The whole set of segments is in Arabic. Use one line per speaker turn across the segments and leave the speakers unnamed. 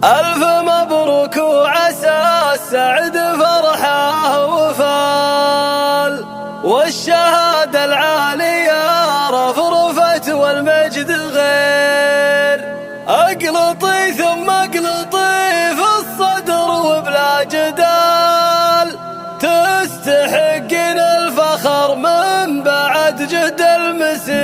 ألف مبروك وعسى السعد فرحه وفال، والشهادة العالية رفرفت والمجد غير. أقلطي ثم أقلطي في الصدر وبلا جدال، تستحقين الفخر من بعد جهد المسير.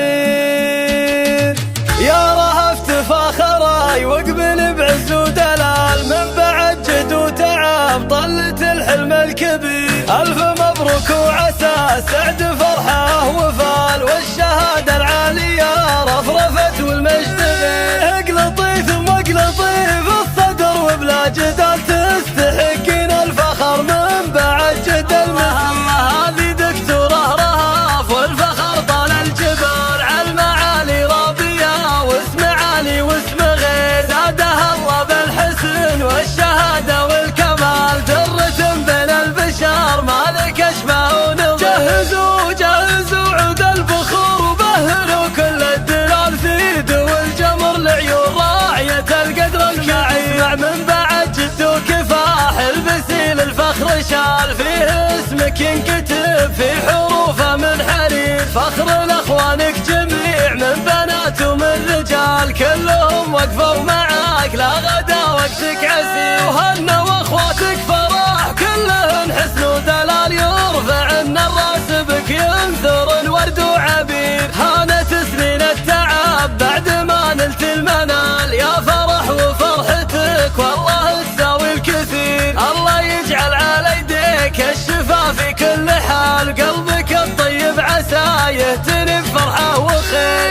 يا رهفت فخراي واقبل بعز ودلال، من بعد جهد وتعب طلت الحلم الكبير. ألف مبروك وعسى السعد فرحه وفال، والشهادة العالية رفرفت والمجد غير. اقلطي ثم اقلطي في الصدر وبلا جدال، تستحقين الفخر من بعد جهد المسير. هذه دكتورة رهف والفخر طال الجبال، عالمعالي راضية واسم عالي واسم غير. زادها الله بالحسن والشهادة والكمال، درة بين البشر مالك اشبه ونظير. جهزوا عود البخور وبهروا كل الدلال، في دو الجمر لعيون راعية القدر الكعير. اسمع من بعد جد وكفاح البسي للفخر شال، فيه اسمك ينكتب في حروفه من حرير. فخر لاخوانك جميع من بنات ومن رجال، كلهم وقفوا معاك لا غدا وقتك عسير. وهنا واخواتك فرح كلهن حسن ودلال، يرفع الراس بك ينثر الورد وعبير. هانت سنين التعب بعد ما نلت المنال، يا فرح وفرحتك والله تساوي الكثير. الله يجعل على يديك الشفا في كل حال، قلبك الطيب عسى يهتني بفرحه وخير.